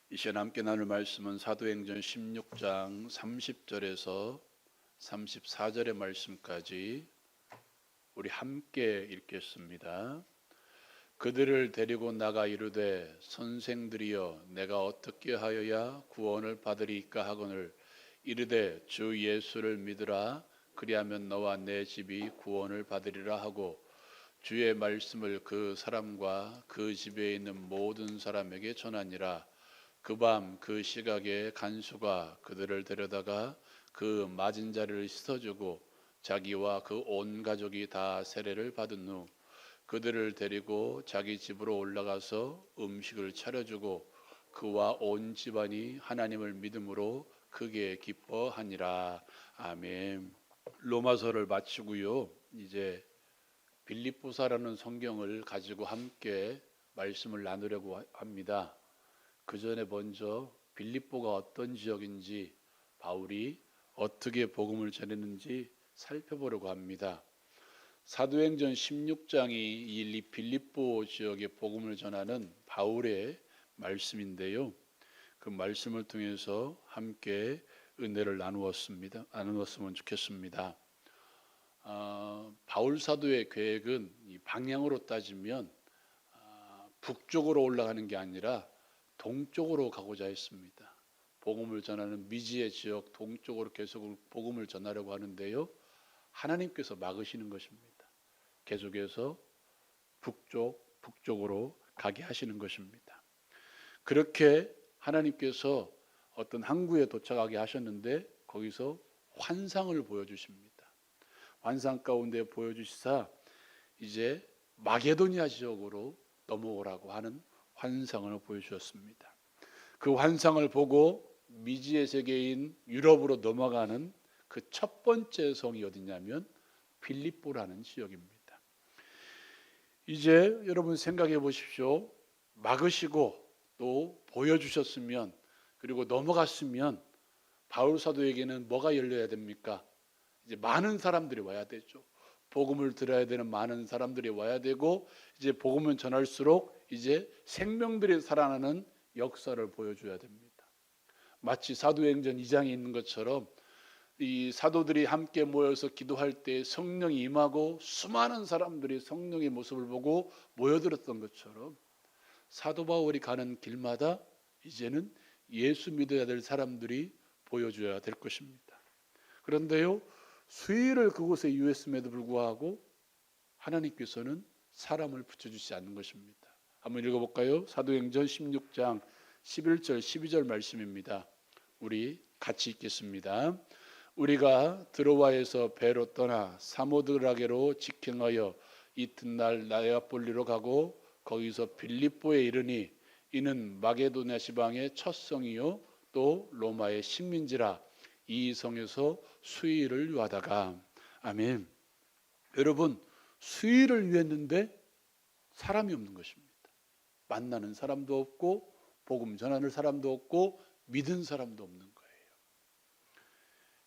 이 시간 함께 나눌 말씀은 사도행전 16장 30절에서 34절의 말씀까지 우리 함께 읽겠습니다. 그들을 데리고 나가 이르되 선생들이여 내가 어떻게 하여야 구원을 받으리까 하거늘 이르되 주 예수를 믿으라 그리하면 너와 내 집이 구원을 받으리라 하고 주의 말씀을 그 사람과 그 집에 있는 모든 사람에게 전하니라. 그 밤 그 시각에 간수가 그들을 데려다가 그 맞은 자리를 씻어주고 자기와 그 온 가족이 다 세례를 받은 후 그들을 데리고 자기 집으로 올라가서 음식을 차려주고 그와 온 집안이 하나님을 믿음으로 크게 기뻐하니라. 아멘. 로마서를 마치고요. 이제 빌립보서라는 성경을 가지고 함께 말씀을 나누려고 합니다. 그 전에 먼저 빌립보가 어떤 지역인지 바울이 어떻게 복음을 전했는지 살펴보려고 합니다. 사도행전 16장이 이 빌립보 지역의 복음을 전하는 바울의 말씀인데요. 그 말씀을 통해서 함께 은혜를 나누었으면 좋겠습니다. 바울 사도의 계획은 이 방향으로 따지면 북쪽으로 올라가는 게 아니라 동쪽으로 가고자 했습니다. 복음을 전하는 미지의 지역 동쪽으로 계속 복음을 전하려고 하는데요. 하나님께서 막으시는 것입니다. 계속해서 북쪽으로 가게 하시는 것입니다. 그렇게 하나님께서 어떤 항구에 도착하게 하셨는데 거기서 환상을 보여주십니다. 환상 가운데 보여주시사 이제 마게도니아 지역으로 넘어오라고 하는 환상을 보여주셨습니다. 그 환상을 보고 미지의 세계인 유럽으로 넘어가는 그 첫 번째 성이 어디냐면 빌립보라는 지역입니다. 이제 여러분 생각해 보십시오. 막으시고 또 보여주셨으면 그리고 넘어갔으면 바울 사도에게는 뭐가 열려야 됩니까? 이제 많은 사람들이 와야 되죠. 복음을 들어야 되는 많은 사람들이 와야 되고 이제 복음을 전할수록 이제 생명들이 살아나는 역사를 보여줘야 됩니다. 마치 사도행전 2장에 있는 것처럼 이 사도들이 함께 모여서 기도할 때 성령이 임하고 수많은 사람들이 성령의 모습을 보고 모여들었던 것처럼 사도 바울이 가는 길마다 이제는 예수 믿어야 될 사람들이 보여줘야 될 것입니다. 그런데요, 수일을 그곳에 유했음에도 불구하고 하나님께서는 사람을 붙여주지 않는 것입니다. 한번 읽어볼까요? 사도행전 16장 11절 12절 말씀입니다. 우리 같이 읽겠습니다. 우리가 드로아에서 배로 떠나 사모드라게로 직행하여 이튿날 나야폴리로 가고 거기서 빌립보에 이르니 이는 마게도냐 지방의 첫 성이요 또 로마의 식민지라. 이 성에서 수의를 유하다가. 아멘. 여러분, 수의를 유했는데 사람이 없는 것입니다. 만나는 사람도 없고 복음 전하는 사람도 없고 믿은 사람도 없는 거예요.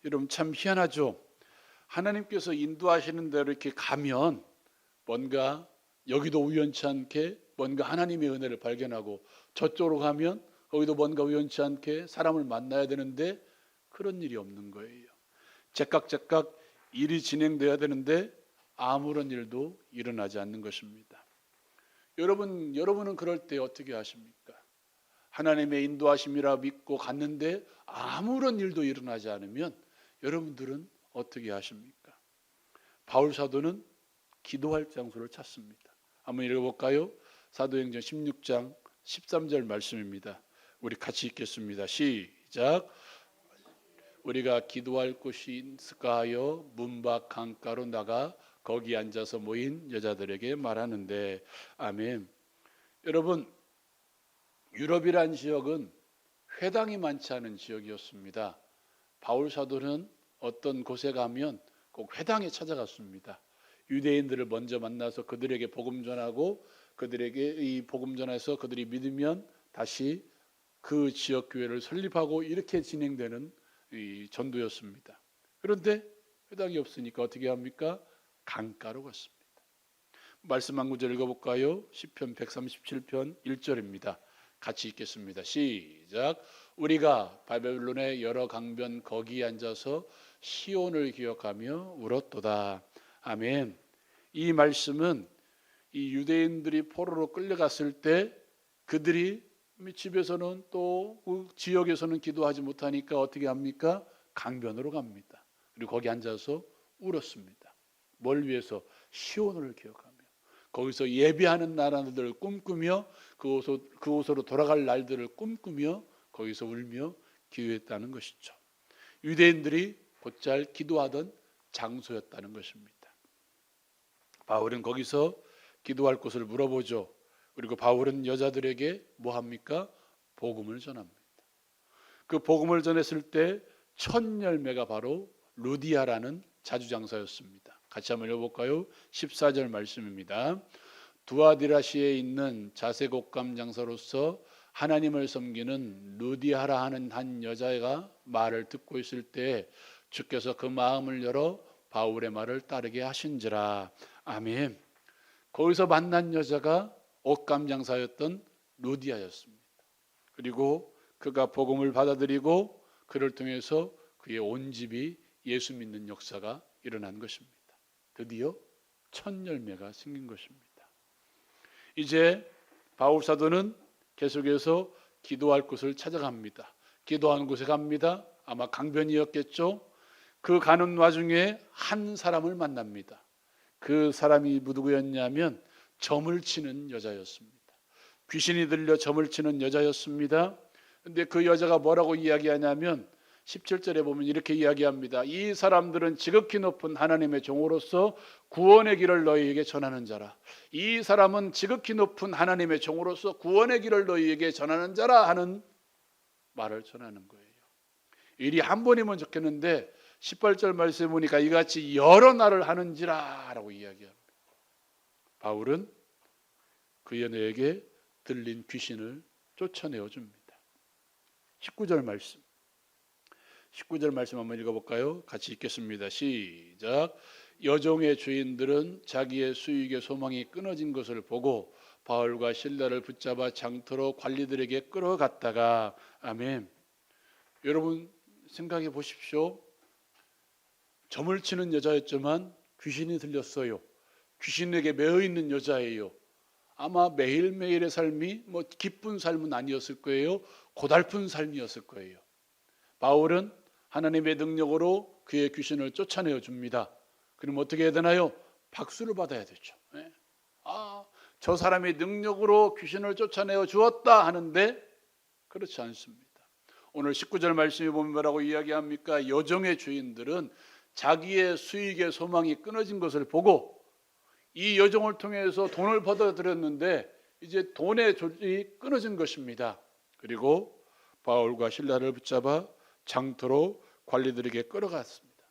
여러분 참 희한하죠. 하나님께서 인도하시는 대로 이렇게 가면 뭔가 여기도 우연치 않게 뭔가 하나님의 은혜를 발견하고 저쪽으로 가면 거기도 뭔가 우연치 않게 사람을 만나야 되는데 그런 일이 없는 거예요. 제깍제깍 일이 진행돼야 되는데 아무런 일도 일어나지 않는 것입니다. 여러분은 그럴 때 어떻게 하십니까? 하나님의 인도하심이라 믿고 갔는데 아무런 일도 일어나지 않으면 여러분들은 어떻게 하십니까? 바울 사도는 기도할 장소를 찾습니다. 한번 읽어볼까요? 사도행전 16장 13절 말씀입니다. 우리 같이 읽겠습니다. 시작. 우리가 기도할 곳이 있을까 하여 문 밖 강가로 나가 거기 앉아서 모인 여자들에게 말하는데. 아멘. 여러분, 유럽이란 지역은 회당이 많지 않은 지역이었습니다. 바울 사도는 어떤 곳에 가면 꼭 회당에 찾아갔습니다. 유대인들을 먼저 만나서 그들에게 복음 전하고 그들에게 이 복음 전해서 그들이 믿으면 다시 그 지역 교회를 설립하고 이렇게 진행되는 이 전도였습니다. 그런데 회당이 없으니까 어떻게 합니까? 강가로 갔습니다. 말씀 한 구절 읽어볼까요? 시편 137편 1절입니다. 같이 읽겠습니다. 시작. 우리가 바벨론의 여러 강변 거기에 앉아서 시온을 기억하며 울었도다. 아멘. 이 말씀은 이 유대인들이 포로로 끌려갔을 때 그들이 집에서는 또 그 지역에서는 기도하지 못하니까 어떻게 합니까? 강변으로 갑니다. 그리고 거기 앉아서 울었습니다. 뭘 위해서? 시온을 기억하며 거기서 예배하는 나라들을 꿈꾸며 그곳으로 돌아갈 날들을 꿈꾸며 거기서 울며 기도했다는 것이죠. 유대인들이 곧잘 기도하던 장소였다는 것입니다. 바울은 거기서 기도할 곳을 물어보죠. 그리고 바울은 여자들에게 뭐 합니까? 복음을 전합니다. 그 복음을 전했을 때 첫 열매가 바로 루디아라는 자주장사였습니다. 같이 한번 읽어볼까요? 14절 말씀입니다. 두아디라시에 있는 자색옷감 장사로서 하나님을 섬기는 루디아라 하는 한 여자가 말을 듣고 있을 때 주께서 그 마음을 열어 바울의 말을 따르게 하신지라. 아멘. 거기서 만난 여자가 옷감 장사였던 루디아였습니다. 그리고 그가 복음을 받아들이고 그를 통해서 그의 온 집이 예수 믿는 역사가 일어난 것입니다. 드디어 첫 열매가 생긴 것입니다. 이제 바울 사도는 계속해서 기도할 곳을 찾아갑니다. 기도하는 곳에 갑니다. 아마 강변이었겠죠. 그 가는 와중에 한 사람을 만납니다. 그 사람이 누구였냐면 점을 치는 여자였습니다. 귀신이 들려 점을 치는 여자였습니다. 근데 그 여자가 뭐라고 이야기하냐면 17절에 보면 이렇게 이야기합니다. 이 사람들은 지극히 높은 하나님의 종으로서 구원의 길을 너희에게 전하는 자라. 이 사람은 지극히 높은 하나님의 종으로서 구원의 길을 너희에게 전하는 자라 하는 말을 전하는 거예요. 일이 한 번이면 좋겠는데 18절 말씀에 보니까 이같이 여러 날을 하는지라 라고 이야기합니다. 바울은 그 여녀에게 들린 귀신을 쫓아내어 줍니다. 19절 말씀. 19절 말씀 한번 읽어볼까요? 같이 읽겠습니다. 시작. 여종의 주인들은 자기의 수익의 소망이 끊어진 것을 보고 바울과 실라를 붙잡아 장터로 관리들에게 끌어갔다가 아멘. 여러분 생각해 보십시오. 점을 치는 여자였지만 귀신이 들렸어요. 귀신에게 매여 있는 여자예요. 아마 매일매일의 삶이 뭐 기쁜 삶은 아니었을 거예요. 고달픈 삶이었을 거예요. 바울은 하나님의 능력으로 그의 귀신을 쫓아내어 줍니다. 그럼 어떻게 해야 되나요? 박수를 받아야 되죠. 저 사람이 능력으로 귀신을 쫓아내어 주었다 하는데 그렇지 않습니다. 오늘 19절 말씀에 보면 뭐라고 이야기합니까? 여종의 주인들은 자기의 수익의 소망이 끊어진 것을 보고 이 여종을 통해서 돈을 받아들였는데 이제 돈의 조직이 끊어진 것입니다. 그리고 바울과 실라를 붙잡아 장터로 관리들에게 끌어갔습니다.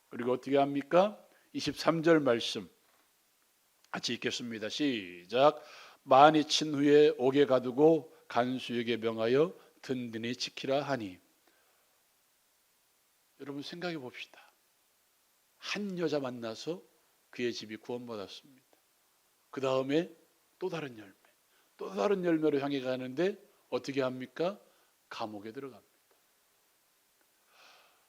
그리고 어떻게 합니까? 23절 말씀 같이 읽겠습니다. 시작. 많이 친 후에 옥에 가두고 간수에게 명하여 든든히 지키라 하니. 여러분 생각해 봅시다. 한 여자 만나서 그의 집이 구원받았습니다. 그 다음에 또 다른 열매, 또 다른 열매로 향해 가는데 어떻게 합니까? 감옥에 들어갑니다.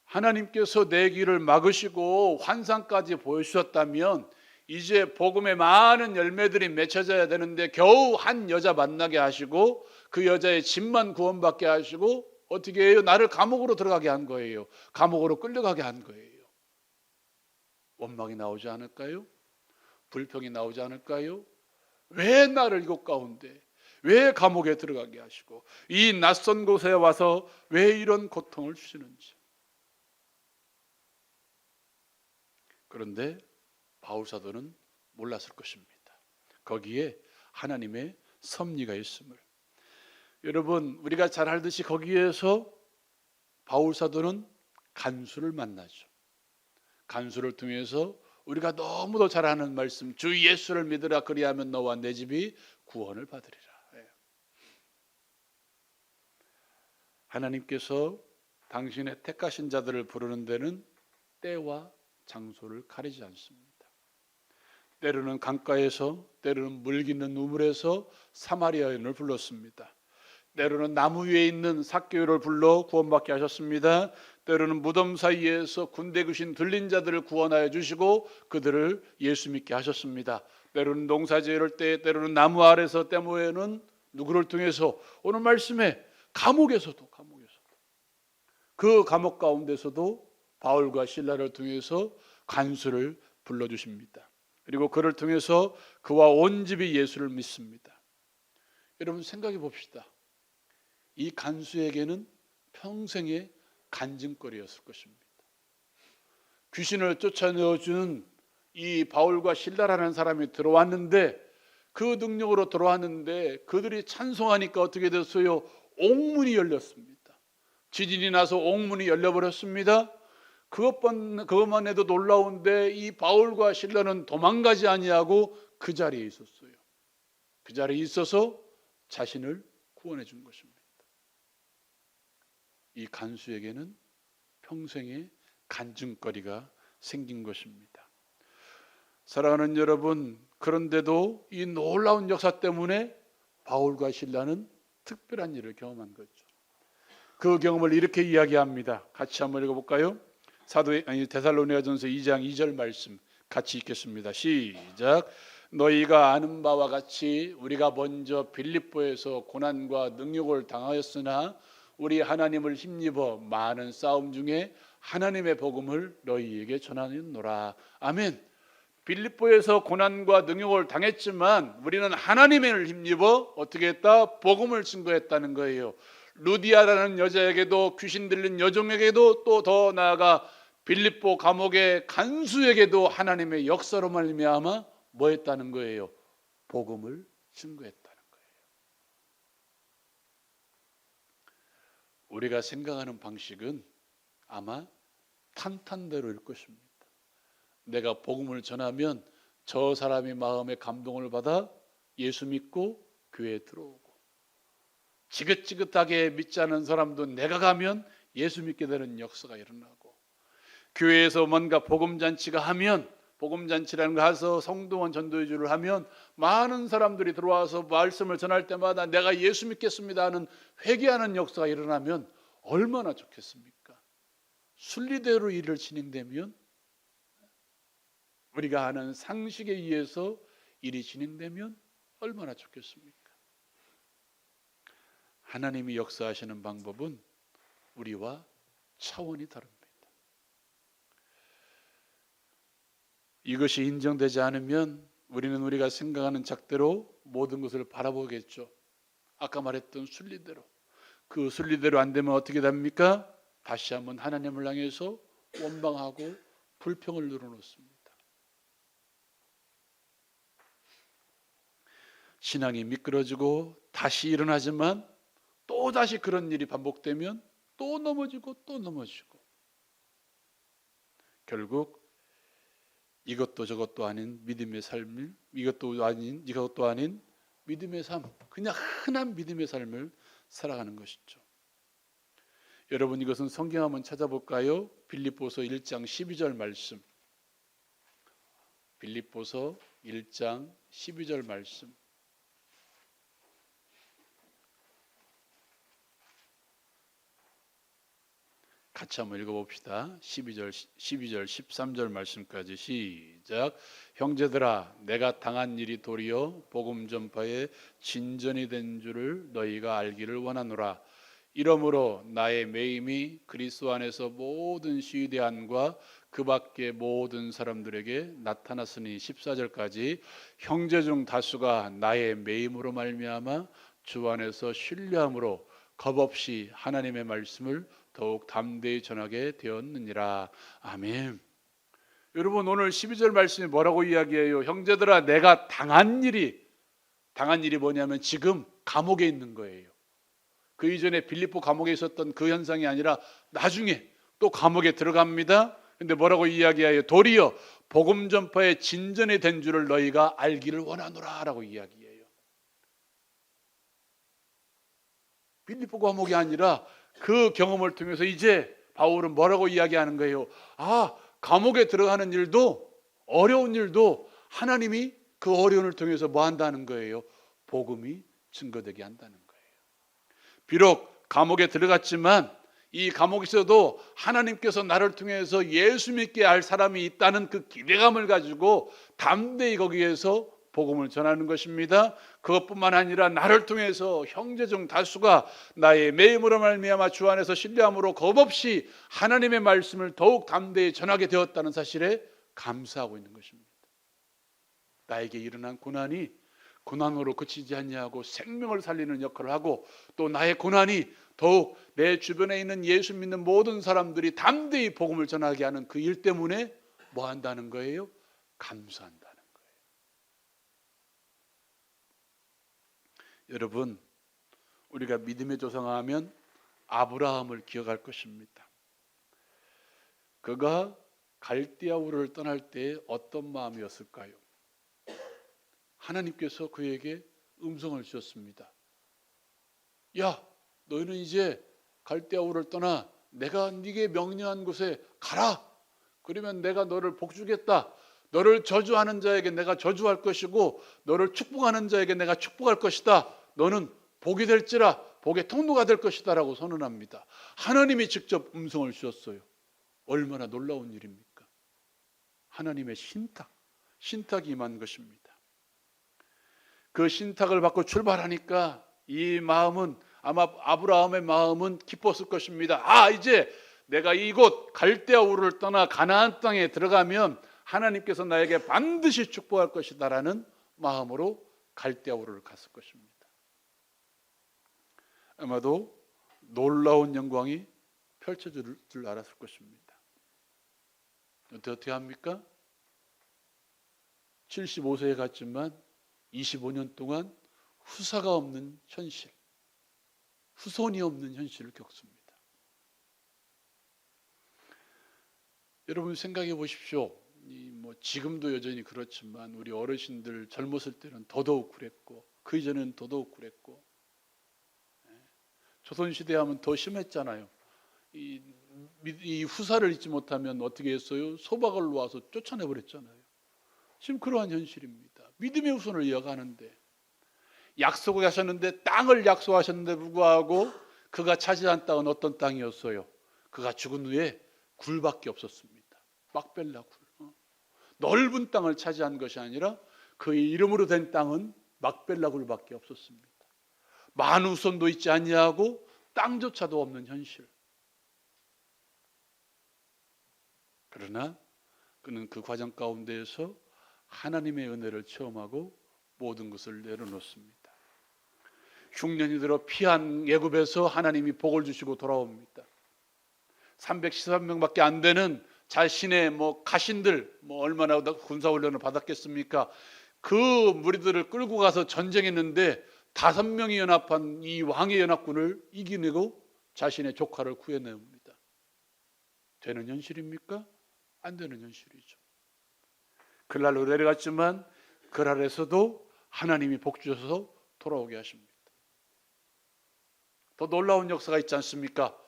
하나님께서 내 길을 막으시고 환상까지 보여주셨다면 이제 복음의 많은 열매들이 맺혀져야 되는데 겨우 한 여자 만나게 하시고 그 여자의 집만 구원받게 하시고 어떻게 해요? 나를 감옥으로 들어가게 한 거예요. 감옥으로 끌려가게 한 거예요. 원망이 나오지 않을까요? 불평이 나오지 않을까요? 왜 나를 이곳 가운데 왜 감옥에 들어가게 하시고 이 낯선 곳에 와서 왜 이런 고통을 주시는지. 그런데 바울 사도는 몰랐을 것입니다. 거기에 하나님의 섭리가 있음을. 여러분 우리가 잘 알듯이 거기에서 바울 사도는 간수를 만나죠. 간수를 통해서 우리가 너무도 잘 아는 말씀, 주 예수를 믿으라 그리하면 너와 내 집이 구원을 받으리라. 하나님께서 당신의 택하신 자들을 부르는 데는 때와 장소를 가리지 않습니다. 때로는 강가에서, 때로는 물 깃는 우물에서 사마리아인을 불렀습니다. 때로는 나무 위에 있는 삭개오를 불러 구원받게 하셨습니다. 때로는 무덤 사이에서 군대 귀신 들린 자들을 구원하여 주시고 그들을 예수 믿게 하셨습니다. 때로는 농사지을 때, 때로는 나무 아래서, 때모에는 누구를 통해서, 오늘 말씀에 감옥에서도 그 감옥 가운데서도 바울과 실라를 통해서 간수를 불러주십니다. 그리고 그를 통해서 그와 온 집이 예수를 믿습니다. 여러분 생각해 봅시다. 이 간수에게는 평생의 간증거리였을 것입니다. 귀신을 쫓아내어주는 이 바울과 실라라는 사람이 들어왔는데, 그 능력으로 들어왔는데 그들이 찬송하니까 어떻게 됐어요? 옥문이 열렸습니다. 지진이 나서 옥문이 열려버렸습니다. 그것만 해도 놀라운데 이 바울과 실라는 도망가지 아니하고 그 자리에 있었어요. 그 자리에 있어서 자신을 구원해 준 것입니다. 이 간수에게는 평생의 간증거리가 생긴 것입니다. 사랑하는 여러분, 그런데도 이 놀라운 역사 때문에 바울과 실라는 특별한 일을 경험한 거죠. 그 경험을 이렇게 이야기합니다. 같이 한번 읽어볼까요? 데살로니가전서 2장 2절 말씀 같이 읽겠습니다. 시작. 너희가 아는 바와 같이 우리가 먼저 빌립보에서 고난과 능욕을 당하였으나 우리 하나님을 힘입어 많은 싸움 중에 하나님의 복음을 너희에게 전하였노라. 아멘. 빌립보에서 고난과 능욕을 당했지만 우리는 하나님을 힘입어 어떻게 했다? 복음을 증거했다는 거예요. 루디아라는 여자에게도, 귀신 들린 여종에게도, 또 더 나아가 빌립보 감옥의 간수에게도 하나님의 역사로 말미암아 뭐 했다는 거예요? 복음을 증거했다는 거예요. 우리가 생각하는 방식은 아마 탄탄대로일 것입니다. 내가 복음을 전하면 저 사람이 마음에 감동을 받아 예수 믿고 교회에 들어오고, 지긋지긋하게 믿지 않은 사람도 내가 가면 예수 믿게 되는 역사가 일어나고, 교회에서 뭔가 복음잔치가 하면, 복음잔치라는 거 가서 성도원 전도회주를 하면 많은 사람들이 들어와서 말씀을 전할 때마다 내가 예수 믿겠습니다 하는 회개하는 역사가 일어나면 얼마나 좋겠습니까? 순리대로 일을 진행되면, 우리가 하는 상식에 의해서 일이 진행되면 얼마나 좋겠습니까? 하나님이 역사하시는 방법은 우리와 차원이 다릅니다. 이것이 인정되지 않으면 우리는 우리가 생각하는 잣대로 모든 것을 바라보겠죠. 아까 말했던 순리대로. 그 순리대로 안 되면 어떻게 됩니까? 다시 한번 하나님을 향해서 원망하고 불평을 늘어놓습니다. 신앙이 미끄러지고 다시 일어나지만 또 다시 그런 일이 반복되면 또 넘어지고 또 넘어지고, 결국 이것도 저것도 아닌 믿음의 삶을, 이것도 아닌 믿음의 삶, 그냥 흔한 믿음의 삶을 살아가는 것이죠. 여러분, 이것은 성경 한번 찾아볼까요? 빌립보서 1장 12절 말씀. 빌립보서 1장 12절 말씀. 같이 한번 읽어봅시다. 12절, 13절 말씀까지 시작. 형제들아, 내가 당한 일이 도리어 복음 전파의 진전이 된 줄을 너희가 알기를 원하노라. 이러므로 나의 매임이 그리스도 안에서 모든 시위대안과 그 밖의 모든 사람들에게 나타났으니 14절까지 형제 중 다수가 나의 매임으로 말미암아 주 안에서 신뢰함으로 겁없이 하나님의 말씀을 더욱 담대히 전하게 되었느니라. 아멘. 여러분, 오늘 12절 말씀이 뭐라고 이야기해요? 형제들아, 내가 당한 일이 뭐냐면 지금 감옥에 있는 거예요. 그 이전에 빌립보 감옥에 있었던 그 현상이 아니라 나중에 또 감옥에 들어갑니다. 근데 뭐라고 이야기해요? 도리어 복음 전파의 진전이 된 줄을 너희가 알기를 원하노라 라고 이야기해요. 빌립보 감옥이 아니라 그 경험을 통해서 이제 바울은 뭐라고 이야기하는 거예요? 아, 감옥에 들어가는 일도, 어려운 일도 하나님이 그 어려움을 통해서 뭐 한다는 거예요? 복음이 증거되게 한다는 거예요. 비록 감옥에 들어갔지만 이 감옥에서도 하나님께서 나를 통해서 예수 믿게 할 사람이 있다는 그 기대감을 가지고 담대히 거기에서 복음을 전하는 것입니다. 그것뿐만 아니라 나를 통해서 형제 중 다수가 나의 매임으로 말미암아 주 안에서 신뢰함으로 겁없이 하나님의 말씀을 더욱 담대히 전하게 되었다는 사실에 감사하고 있는 것입니다. 나에게 일어난 고난이 고난으로 그치지 아니하고 생명을 살리는 역할을 하고, 또 나의 고난이 더욱 내 주변에 있는 예수 믿는 모든 사람들이 담대히 복음을 전하게 하는 그 일 때문에 뭐 한다는 거예요? 감사한다는 거예요. 여러분, 우리가 믿음의 조상하면 아브라함을 기억할 것입니다. 그가 갈대아 우르를 떠날 때 어떤 마음이었을까요? 하나님께서 그에게 음성을 주셨습니다. 야, 너희는 이제 갈대아 우르를 떠나 내가 네게 명령한 곳에 가라. 그러면 내가 너를 복주겠다. 너를 저주하는 자에게 내가 저주할 것이고 너를 축복하는 자에게 내가 축복할 것이다. 너는 복이 될지라 복의 통로가 될 것이다 라고 선언합니다. 하나님이 직접 음성을 주셨어요. 얼마나 놀라운 일입니까? 하나님의 신탁이 임한 것입니다. 그 신탁을 받고 출발하니까 이 마음은, 아마 아브라함의 마음은 기뻤을 것입니다. 아, 이제 내가 이곳 갈대아 우르를 떠나 가나안 땅에 들어가면 하나님께서 나에게 반드시 축복할 것이다 라는 마음으로 갈대아 우르를 갔을 것입니다. 아마도 놀라운 영광이 펼쳐질 줄 알았을 것입니다. 어떻게 합니까? 75세에 갔지만 25년 동안 후사가 없는 현실, 후손이 없는 현실을 겪습니다. 여러분 생각해 보십시오. 지금도 여전히 그렇지만 우리 어르신들 젊었을 때는 더더욱 그랬고 그 이전에는 더더욱 그랬고, 조선시대 하면 더 심했잖아요. 이 후사를 잊지 못하면 어떻게 했어요? 소박을 놓아서 쫓아내버렸잖아요. 지금 그러한 현실입니다. 믿음의 후손을 이어가는데, 약속을 하셨는데, 땅을 약속하셨는데 불구하고 그가 차지한 땅은 어떤 땅이었어요? 그가 죽은 후에 굴밖에 없었습니다. 막벨라 굴. 넓은 땅을 차지한 것이 아니라 그의 이름으로 된 땅은 막벨라 굴밖에 없었습니다. 많은 후손도 있지 아니하고 땅조차도 없는 현실. 그러나 그는 그 과정 가운데에서 하나님의 은혜를 체험하고 모든 것을 내려놓습니다. 흉년이 들어 피한 애굽에서 하나님이 복을 주시고 돌아옵니다. 313명밖에 안 되는 자신의 가신들 얼마나 군사훈련을 받았겠습니까? 그 무리들을 끌고 가서 전쟁했는데 5명이 연합한 이 왕의 연합군을 이겨내고 자신의 조카를 구해냅니다. 되는 현실입니까? 안 되는 현실이죠. 그날로 내려갔지만 그날에서도 하나님이 복 주셔서 돌아오게 하십니다. 더 놀라운 역사가 있지 않습니까?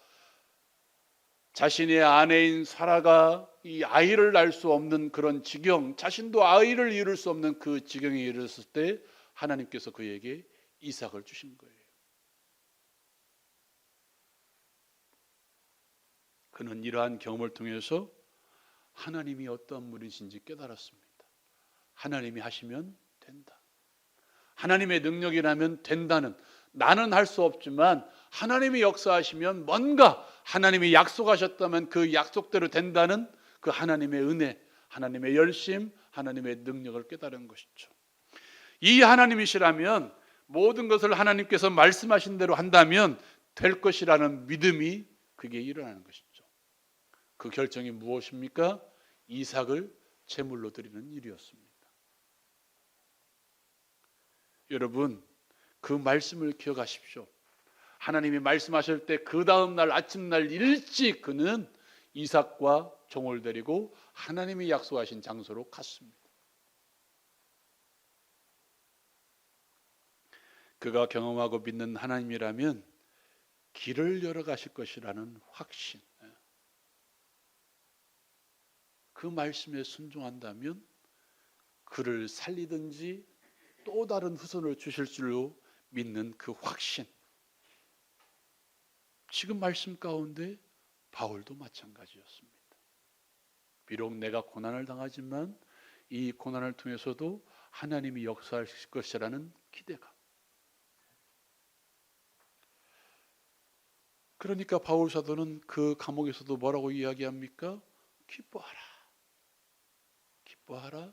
자신의 아내인 사라가 이 아이를 낳을 수 없는 그런 지경, 자신도 아이를 이룰 수 없는 그 지경에 이르렀을 때 하나님께서 그에게 이삭을 주신 거예요. 그는 이러한 경험을 통해서 하나님이 어떤 분이신지 깨달았습니다. 하나님이 하시면 된다. 하나님의 능력이라면 된다는, 나는 할 수 없지만 하나님이 역사하시면 뭔가 하나님이 약속하셨다면 그 약속대로 된다는 그 하나님의 은혜, 하나님의 열심, 하나님의 능력을 깨달은 것이죠. 이 하나님이시라면 모든 것을 하나님께서 말씀하신 대로 한다면 될 것이라는 믿음이 그게 일어나는 것이죠. 그 결정이 무엇입니까? 이삭을 제물로 드리는 일이었습니다. 여러분, 그 말씀을 기억하십시오. 하나님이 말씀하실 때 그 다음 날 아침날 일찍 그는 이삭과 종을 데리고 하나님이 약속하신 장소로 갔습니다. 그가 경험하고 믿는 하나님이라면 길을 열어가실 것이라는 확신, 그 말씀에 순종한다면 그를 살리든지 또 다른 후손을 주실 줄로 믿는 그 확신, 지금 말씀 가운데 바울도 마찬가지였습니다. 비록 내가 고난을 당하지만 이 고난을 통해서도 하나님이 역사하실 것이라는 기대감. 그러니까 바울 사도는 그 감옥에서도 뭐라고 이야기합니까? 기뻐하라. 기뻐하라.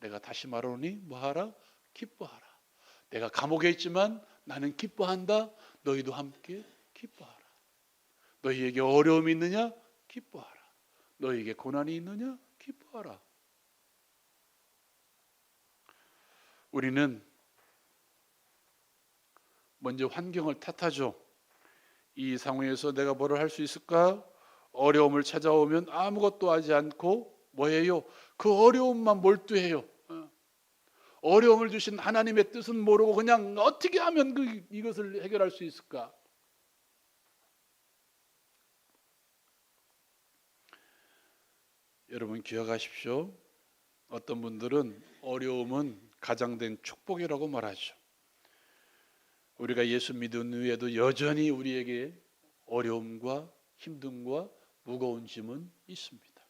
내가 다시 말하노니 뭐하라? 기뻐하라. 내가 감옥에 있지만 나는 기뻐한다. 너희도 함께 기뻐하라. 너희에게 어려움이 있느냐? 기뻐하라. 너희에게 고난이 있느냐? 기뻐하라. 우리는 먼저 환경을 탓하죠. 이 상황에서 내가 뭐를 할 수 있을까? 어려움을 찾아오면 아무것도 하지 않고 뭐해요? 그 어려움만 몰두해요. 어려움을 주신 하나님의 뜻은 모르고 그냥 어떻게 하면 이것을 해결할 수 있을까? 여러분 기억하십시오. 어떤 분들은 어려움은 가장된 축복이라고 말하죠. 우리가 예수 믿은 후에도 여전히 우리에게 어려움과 힘듦과 무거운 짐은 있습니다.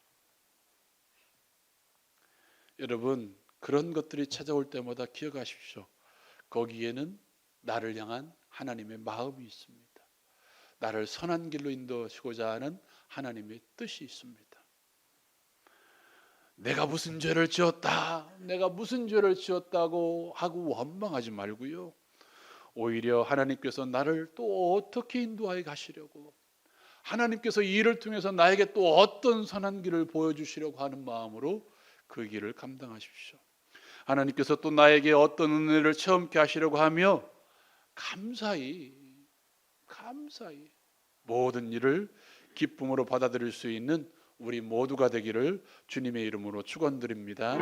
여러분 그런 것들이 찾아올 때마다 기억하십시오. 거기에는 나를 향한 하나님의 마음이 있습니다. 나를 선한 길로 인도하시고자 하는 하나님의 뜻이 있습니다. 내가 무슨 죄를 지었다, 내가 무슨 죄를 지었다고 하고 원망하지 말고요. 오히려 하나님께서 나를 또 어떻게 인도하여 가시려고, 하나님께서 이 일을 통해서 나에게 또 어떤 선한 길을 보여주시려고 하는 마음으로 그 길을 감당하십시오. 하나님께서 또 나에게 어떤 은혜를 체험케 하시려고 하며 감사히 모든 일을 기쁨으로 받아들일 수 있는 우리 모두가 되기를 주님의 이름으로 축원드립니다.